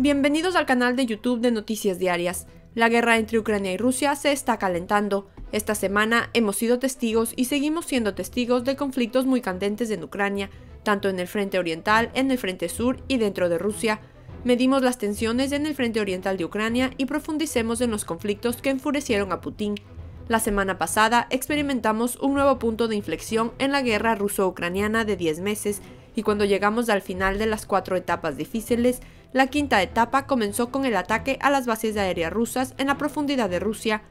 Bienvenidos al canal de YouTube de Noticias Diarias. La guerra entre Ucrania y Rusia se está calentando. Esta semana hemos sido testigos y seguimos siendo testigos de conflictos muy candentes en Ucrania, tanto en el frente oriental, en el frente sur y dentro de Rusia. Medimos las tensiones en el frente oriental de Ucrania y profundicemos en los conflictos que enfurecieron a Putin. La semana pasada experimentamos un nuevo punto de inflexión en la guerra ruso-ucraniana de 10 meses, y cuando llegamos al final de las 4 etapas difíciles, la quinta etapa comenzó con el ataque a las bases aéreas rusas en la profundidad de Rusia.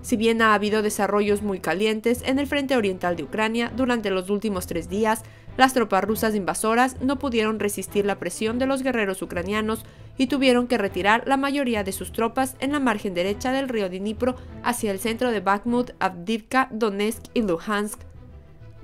Si bien ha habido desarrollos muy calientes en el frente oriental de Ucrania durante los últimos 3 días, las tropas rusas invasoras no pudieron resistir la presión de los guerreros ucranianos y tuvieron que retirar la mayoría de sus tropas en la margen derecha del río Dnipro hacia el centro de Bakhmut, Avdiivka, Donetsk y Luhansk.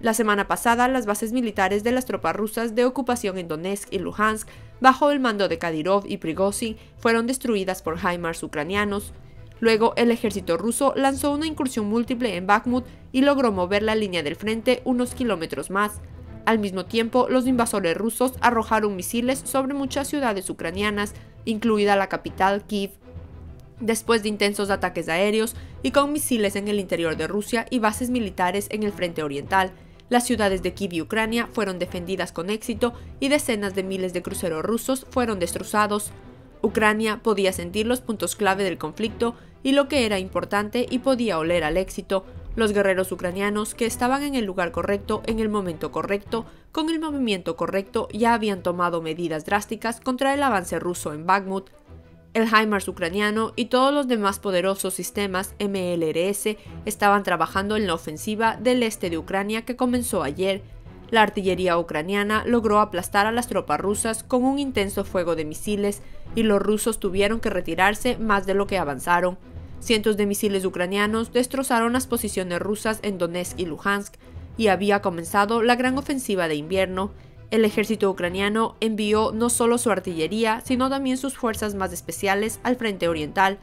La semana pasada, las bases militares de las tropas rusas de ocupación en Donetsk y Luhansk, bajo el mando de Kadyrov y Prigozhin, fueron destruidas por HIMARS ucranianos. Luego, el ejército ruso lanzó una incursión múltiple en Bakhmut y logró mover la línea del frente unos kilómetros más. Al mismo tiempo, los invasores rusos arrojaron misiles sobre muchas ciudades ucranianas, incluida la capital, Kiev. Después de intensos ataques aéreos y con misiles en el interior de Rusia y bases militares en el frente oriental, las ciudades de Kiev y Ucrania fueron defendidas con éxito y decenas de miles de cruceros rusos fueron destrozados. Ucrania podía sentir los puntos clave del conflicto y lo que era importante y podía oler al éxito. Los guerreros ucranianos que estaban en el lugar correcto en el momento correcto, con el movimiento correcto, ya habían tomado medidas drásticas contra el avance ruso en Bakhmut. El HIMARS ucraniano y todos los demás poderosos sistemas MLRS estaban trabajando en la ofensiva del este de Ucrania que comenzó ayer. La artillería ucraniana logró aplastar a las tropas rusas con un intenso fuego de misiles y los rusos tuvieron que retirarse más de lo que avanzaron. Cientos de misiles ucranianos destrozaron las posiciones rusas en Donetsk y Luhansk y había comenzado la gran ofensiva de invierno. El ejército ucraniano envió no solo su artillería, sino también sus fuerzas más especiales al frente oriental.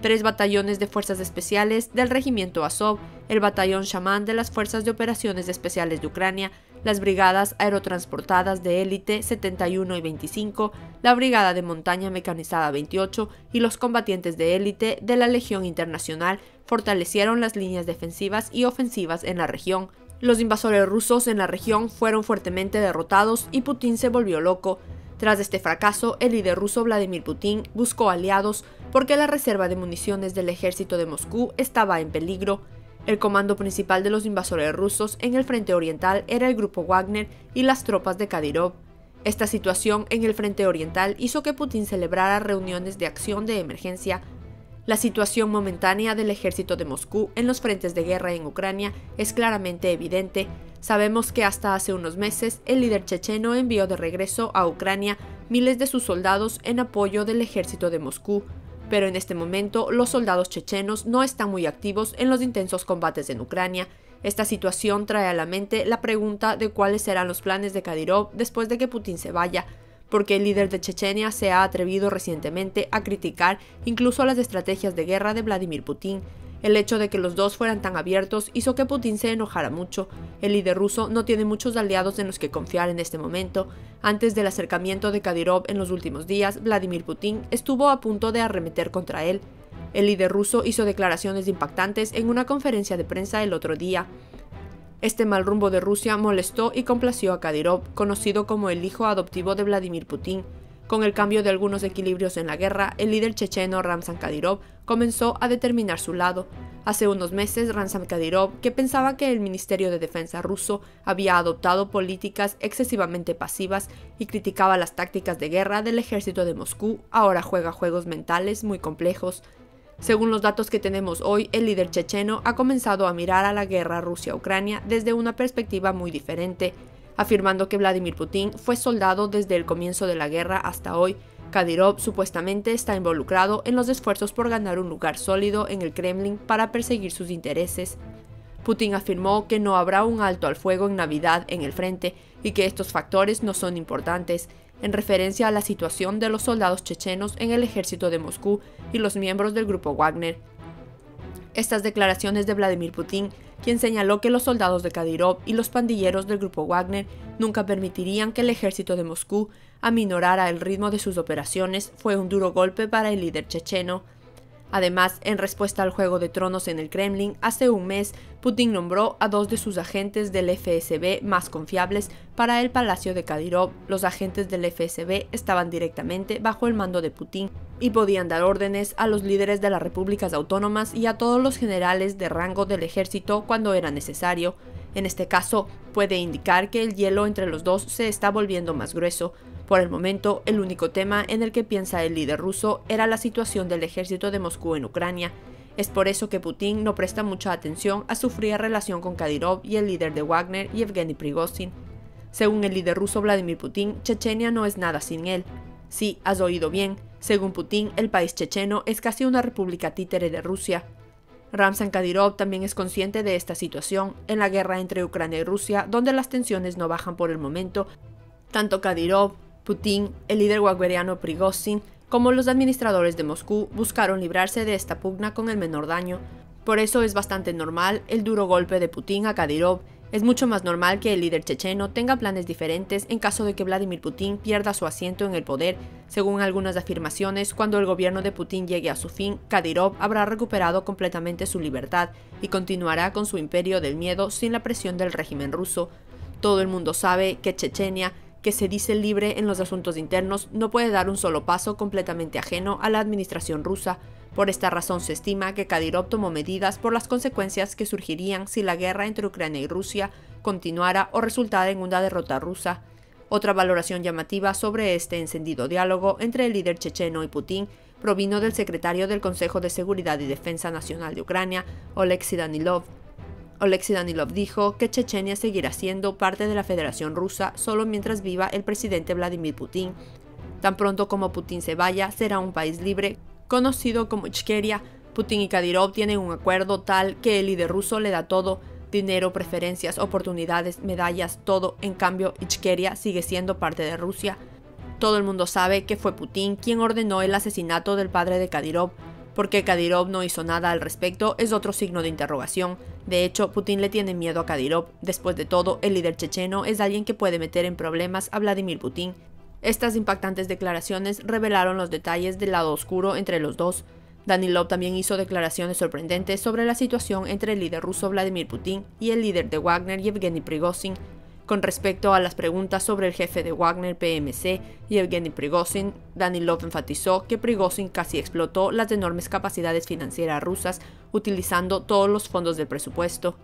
3 batallones de fuerzas especiales del regimiento Azov, el batallón Shaman de las Fuerzas de Operaciones Especiales de Ucrania, las brigadas aerotransportadas de élite 71 y 25, la brigada de montaña mecanizada 28 y los combatientes de élite de la Legión Internacional fortalecieron las líneas defensivas y ofensivas en la región. Los invasores rusos en la región fueron fuertemente derrotados y Putin se volvió loco. Tras este fracaso, el líder ruso Vladimir Putin buscó aliados porque la reserva de municiones del ejército de Moscú estaba en peligro. El comando principal de los invasores rusos en el frente oriental era el grupo Wagner y las tropas de Kadyrov. Esta situación en el frente oriental hizo que Putin celebrara reuniones de acción de emergencia. La situación momentánea del ejército de Moscú en los frentes de guerra en Ucrania es claramente evidente. Sabemos que hasta hace unos meses el líder checheno envió de regreso a Ucrania miles de sus soldados en apoyo del ejército de Moscú, pero en este momento los soldados chechenos no están muy activos en los intensos combates en Ucrania. Esta situación trae a la mente la pregunta de cuáles serán los planes de Kadyrov después de que Putin se vaya, porque el líder de Chechenia se ha atrevido recientemente a criticar incluso las estrategias de guerra de Vladimir Putin. El hecho de que los dos fueran tan abiertos hizo que Putin se enojara mucho. El líder ruso no tiene muchos aliados en los que confiar en este momento. Antes del acercamiento de Kadyrov en los últimos días, Vladimir Putin estuvo a punto de arremeter contra él. El líder ruso hizo declaraciones impactantes en una conferencia de prensa el otro día. Este mal rumbo de Rusia molestó y complació a Kadyrov, conocido como el hijo adoptivo de Vladimir Putin. Con el cambio de algunos equilibrios en la guerra, el líder checheno Ramzan Kadyrov comenzó a determinar su lado. Hace unos meses, Ramzan Kadyrov, que pensaba que el Ministerio de Defensa ruso había adoptado políticas excesivamente pasivas y criticaba las tácticas de guerra del ejército de Moscú, ahora juega juegos mentales muy complejos. Según los datos que tenemos hoy, el líder checheno ha comenzado a mirar a la guerra Rusia-Ucrania desde una perspectiva muy diferente, afirmando que Vladimir Putin fue soldado desde el comienzo de la guerra hasta hoy. Kadyrov supuestamente está involucrado en los esfuerzos por ganar un lugar sólido en el Kremlin para perseguir sus intereses. Putin afirmó que no habrá un alto al fuego en Navidad en el frente y que estos factores no son importantes, en referencia a la situación de los soldados chechenos en el ejército de Moscú y los miembros del grupo Wagner. Estas declaraciones de Vladimir Putin, quien señaló que los soldados de Kadyrov y los pandilleros del grupo Wagner nunca permitirían que el ejército de Moscú aminorara el ritmo de sus operaciones, fue un duro golpe para el líder checheno. Además, en respuesta al Juego de Tronos en el Kremlin, hace un mes, Putin nombró a 2 de sus agentes del FSB más confiables para el palacio de Kadyrov. Los agentes del FSB estaban directamente bajo el mando de Putin y podían dar órdenes a los líderes de las repúblicas autónomas y a todos los generales de rango del ejército cuando era necesario. En este caso, puede indicar que el hielo entre los dos se está volviendo más grueso. Por el momento, el único tema en el que piensa el líder ruso era la situación del ejército de Moscú en Ucrania. Es por eso que Putin no presta mucha atención a su fría relación con Kadyrov y el líder de Wagner, Yevgeny Prigozhin. Según el líder ruso Vladimir Putin, Chechenia no es nada sin él. Sí, has oído bien. Según Putin, el país checheno es casi una república títere de Rusia. Ramzan Kadyrov también es consciente de esta situación. En la guerra entre Ucrania y Rusia, donde las tensiones no bajan por el momento, tanto Kadyrov, Putin, el líder wagneriano Prigozhin, como los administradores de Moscú buscaron librarse de esta pugna con el menor daño. Por eso es bastante normal el duro golpe de Putin a Kadyrov. Es mucho más normal que el líder checheno tenga planes diferentes en caso de que Vladimir Putin pierda su asiento en el poder. Según algunas afirmaciones, cuando el gobierno de Putin llegue a su fin, Kadyrov habrá recuperado completamente su libertad y continuará con su imperio del miedo sin la presión del régimen ruso. Todo el mundo sabe que Chechenia, que se dice libre en los asuntos internos, no puede dar un solo paso completamente ajeno a la administración rusa. Por esta razón se estima que Kadyrov tomó medidas por las consecuencias que surgirían si la guerra entre Ucrania y Rusia continuara o resultara en una derrota rusa. Otra valoración llamativa sobre este encendido diálogo entre el líder checheno y Putin provino del secretario del Consejo de Seguridad y Defensa Nacional de Ucrania, Oleksiy Danilov. Oleksiy Danilov dijo que Chechenia seguirá siendo parte de la Federación Rusa solo mientras viva el presidente Vladimir Putin. Tan pronto como Putin se vaya, será un país libre, conocido como Ichkeria. Putin y Kadyrov tienen un acuerdo tal que el líder ruso le da todo: dinero, preferencias, oportunidades, medallas, todo. En cambio, Ichkeria sigue siendo parte de Rusia. Todo el mundo sabe que fue Putin quien ordenó el asesinato del padre de Kadyrov. ¿Por qué Kadyrov no hizo nada al respecto? Es otro signo de interrogación. De hecho, Putin le tiene miedo a Kadyrov. Después de todo, el líder checheno es alguien que puede meter en problemas a Vladimir Putin. Estas impactantes declaraciones revelaron los detalles del lado oscuro entre los dos. Danilov también hizo declaraciones sorprendentes sobre la situación entre el líder ruso Vladimir Putin y el líder de Wagner, Yevgeny Prigozhin. Con respecto a las preguntas sobre el jefe de Wagner PMC, Yevgeny Prigozhin, Danilov enfatizó que Prigozhin casi explotó las enormes capacidades financieras rusas utilizando todos los fondos del presupuesto.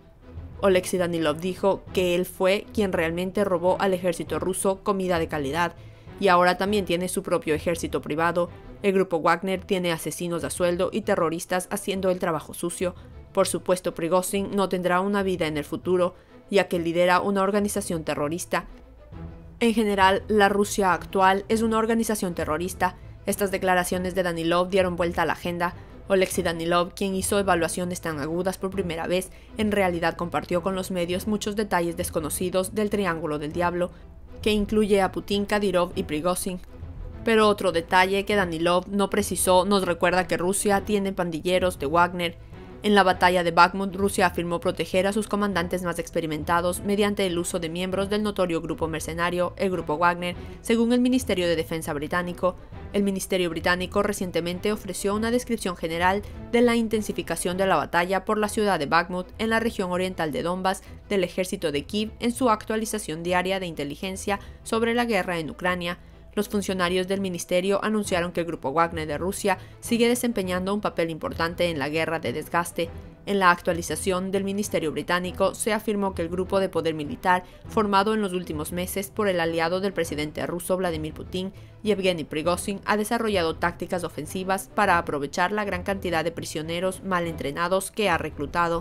Oleksiy Danilov dijo que él fue quien realmente robó al ejército ruso comida de calidad y ahora también tiene su propio ejército privado. El grupo Wagner tiene asesinos a sueldo y terroristas haciendo el trabajo sucio. Por supuesto, Prigozhin no tendrá una vida en el futuro, ya que lidera una organización terrorista. En general, la Rusia actual es una organización terrorista. Estas declaraciones de Danilov dieron vuelta a la agenda. Oleksiy Danilov, quien hizo evaluaciones tan agudas por primera vez, en realidad compartió con los medios muchos detalles desconocidos del Triángulo del Diablo, que incluye a Putin, Kadyrov y Prigozhin. Pero otro detalle que Danilov no precisó nos recuerda que Rusia tiene pandilleros de Wagner. En la batalla de Bakhmut, Rusia afirmó proteger a sus comandantes más experimentados mediante el uso de miembros del notorio grupo mercenario, el grupo Wagner, según el Ministerio de Defensa británico. El Ministerio británico recientemente ofreció una descripción general de la intensificación de la batalla por la ciudad de Bakhmut en la región oriental de Donbass del ejército de Kiev en su actualización diaria de inteligencia sobre la guerra en Ucrania. Los funcionarios del ministerio anunciaron que el grupo Wagner de Rusia sigue desempeñando un papel importante en la guerra de desgaste. En la actualización del ministerio británico se afirmó que el grupo de poder militar, formado en los últimos meses por el aliado del presidente ruso Vladimir Putin, Yevgeny Prigozhin, ha desarrollado tácticas ofensivas para aprovechar la gran cantidad de prisioneros mal entrenados que ha reclutado.